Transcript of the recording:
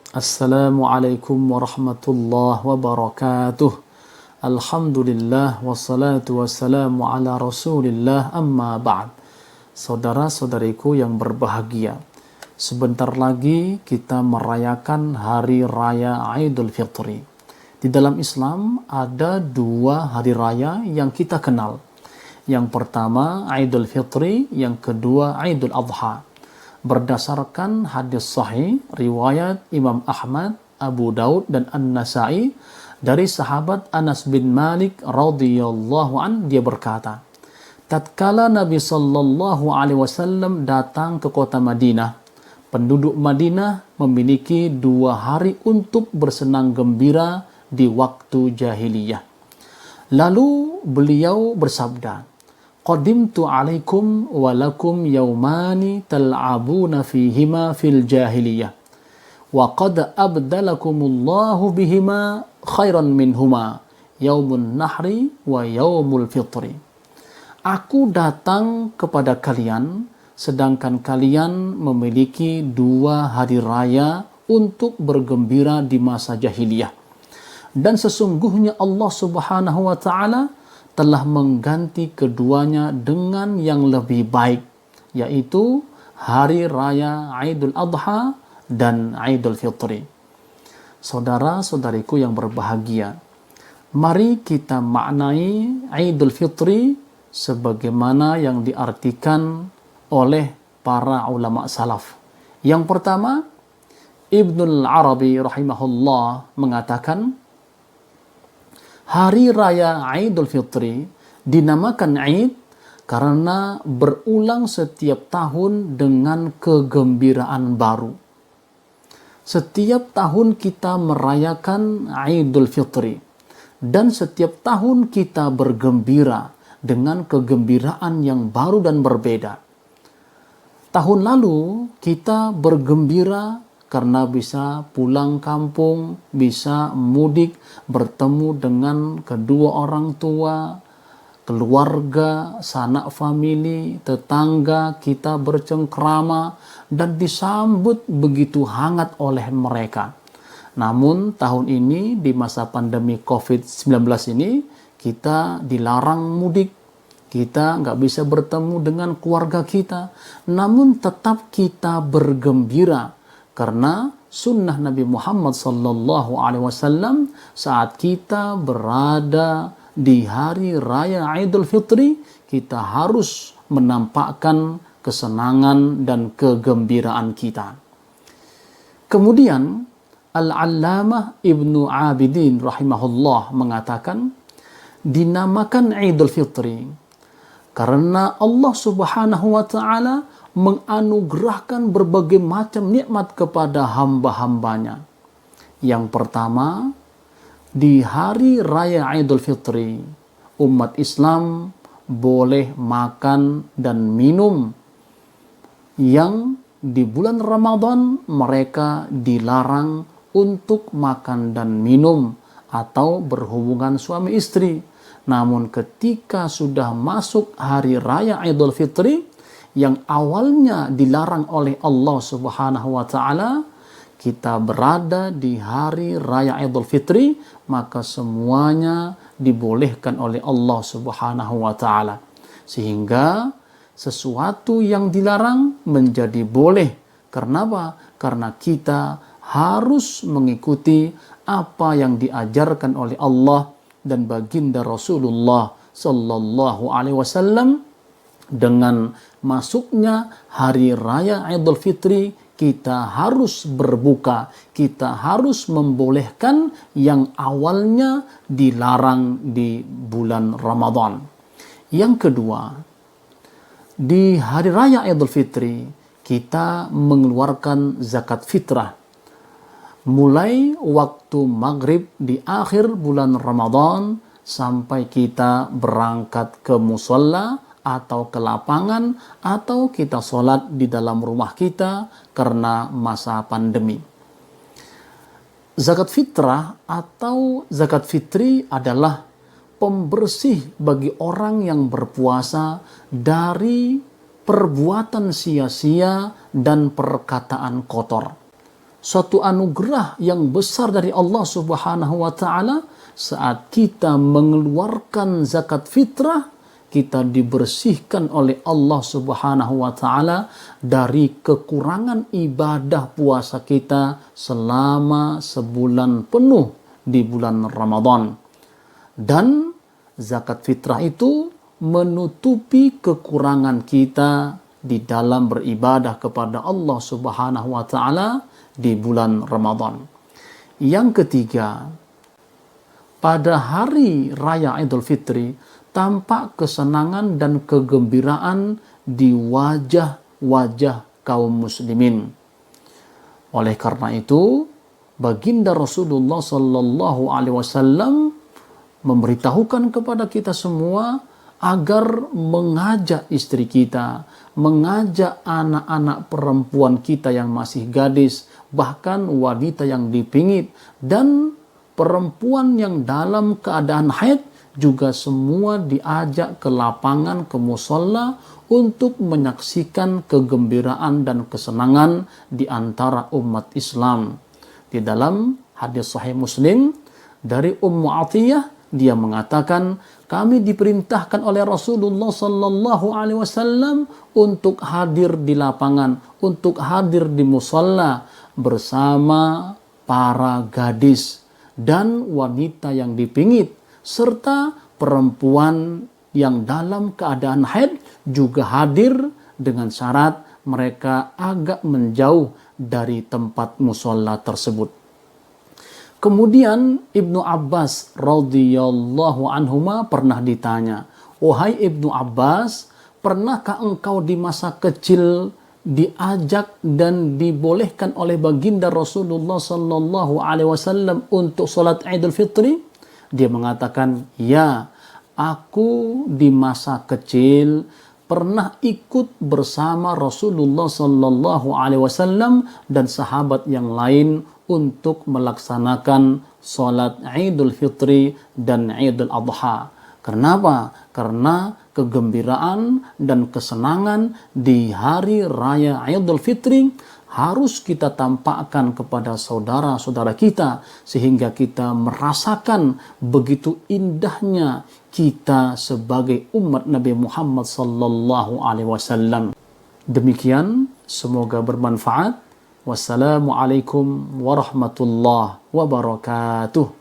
Assalamualaikum warahmatullahi wabarakatuh. Alhamdulillah wassalatu wassalamu ala rasulillah amma ba'd. Saudara-saudariku yang berbahagia, sebentar lagi kita merayakan hari raya Idul Fitri. Di dalam Islam ada dua hari raya yang kita kenal. Yang pertama Idul Fitri, yang kedua Idul Adha. Berdasarkan hadis sahih riwayat Imam Ahmad, Abu Daud dan An-Nasai dari sahabat Anas bin Malik radhiyallahu an, dia berkata, tatkala Nabi sallallahu alaihi wasallam datang ke kota Madinah, penduduk Madinah memiliki 2 hari untuk bersenang gembira di waktu jahiliyah. Lalu beliau bersabda, Qadimtu alaikum walakum yawmani tal'abuna fihima fil jahiliyah wa qad abdalakumullahu bihima khairan minhuma yaumun nahri wa yaumul fitri. Aku datang kepada kalian sedangkan kalian memiliki 2 hari raya untuk bergembira di masa jahiliyah, dan sesungguhnya Allah Subhanahu wa ta'ala telah mengganti keduanya dengan yang lebih baik, yaitu hari raya Idul Adha dan Idul Fitri. Saudara-saudariku yang berbahagia, mari kita maknai Idul Fitri sebagaimana yang diartikan oleh para ulama salaf. Yang pertama, Ibnul Arabi rahimahullah mengatakan, hari raya Idul Fitri dinamakan Id karena berulang setiap tahun dengan kegembiraan baru. Setiap tahun kita merayakan Idul Fitri, dan setiap tahun kita bergembira dengan kegembiraan yang baru dan berbeda. Tahun lalu kita bergembira karena bisa pulang kampung, bisa mudik, bertemu dengan kedua orang tua, keluarga, sanak famili, tetangga, kita bercengkrama dan disambut begitu hangat oleh mereka. Namun tahun ini di masa pandemi COVID-19 ini kita dilarang mudik, kita nggak bisa bertemu dengan keluarga kita, namun tetap kita bergembira karena sunnah Nabi Muhammad sallallahu alaihi wasallam saat kita berada di hari raya Idul Fitri, kita harus menampakkan kesenangan dan kegembiraan kita. Kemudian Al-Allamah Ibnu Abidin rahimahullah mengatakan, dinamakan Idul Fitri karena Allah Subhanahu wa ta'ala menganugerahkan berbagai macam nikmat kepada hamba-hambanya. Yang pertama, di hari raya Idul Fitri, umat Islam boleh makan dan minum yang di bulan Ramadan mereka dilarang untuk makan dan minum atau berhubungan suami istri. Namun ketika sudah masuk hari raya Idul Fitri yang awalnya dilarang oleh Allah Subhanahu wa ta'ala, kita berada di hari raya Idul Fitri, maka semuanya dibolehkan oleh Allah Subhanahu wa ta'ala. Sehingga sesuatu yang dilarang menjadi boleh. Karena apa? Karena kita harus mengikuti apa yang diajarkan oleh Allah dan baginda Rasulullah sallallahu alaihi wasallam. Dengan masuknya hari raya Idul Fitri, kita harus berbuka, kita harus membolehkan yang awalnya dilarang di bulan Ramadan. Yang kedua, di hari raya Idul Fitri kita mengeluarkan zakat fitrah. Mulai waktu maghrib di akhir bulan Ramadan sampai kita berangkat ke musalla atau ke lapangan, atau kita sholat di dalam rumah kita karena masa pandemi. Zakat fitrah atau zakat fitri adalah pembersih bagi orang yang berpuasa dari perbuatan sia-sia dan perkataan kotor. suatu anugerah yang besar dari Allah Subhanahu wa taala saat kita mengeluarkan zakat fitrah, kita dibersihkan oleh Allah Subhanahu wa taala dari kekurangan ibadah puasa kita selama sebulan penuh di bulan Ramadan. Dan zakat fitrah itu menutupi kekurangan kita di dalam beribadah kepada Allah Subhanahu wa taala di bulan Ramadan. Yang ketiga, pada hari raya Idul Fitri tampak kesenangan dan kegembiraan di wajah-wajah kaum muslimin. Oleh karena itu, baginda Rasulullah sallallahu alaihi wasallam memberitahukan kepada kita semua agar mengajak istri kita, mengajak anak-anak perempuan kita yang masih gadis, bahkan wanita yang dipingit, dan perempuan yang dalam keadaan haid juga semua diajak ke lapangan, ke musholla untuk menyaksikan kegembiraan dan kesenangan di antara umat Islam. Di dalam hadis Sahih Muslim dari Ummu Atiyah, dia mengatakan, kami diperintahkan oleh Rasulullah sallallahu alaihi wasallam untuk hadir di lapangan, untuk hadir di musholla bersama para gadis dan wanita yang dipingit, serta perempuan yang dalam keadaan haid juga hadir dengan syarat mereka agak menjauh dari tempat musholla tersebut. Kemudian Ibnu Abbas radhiyallahu anhuma pernah ditanya, "Wahai Ibnu Abbas, pernahkah engkau di masa kecil diajak dan dibolehkan oleh baginda Rasulullah sallallahu alaihi wasallam untuk salat Idul Fitri?" Dia mengatakan, "Ya, aku di masa kecil pernah ikut bersama Rasulullah sallallahu alaihi wasallam dan sahabat yang lain untuk melaksanakan salat Idul Fitri dan Idul Adha." Kenapa? Karena kegembiraan dan kesenangan di hari raya Idul Fitri harus kita tampakkan kepada saudara-saudara kita sehingga kita merasakan begitu indahnya kita sebagai umat Nabi Muhammad sallallahu alaihi wasallam. Demikian, semoga bermanfaat. Wassalamualaikum warahmatullahi wabarakatuh.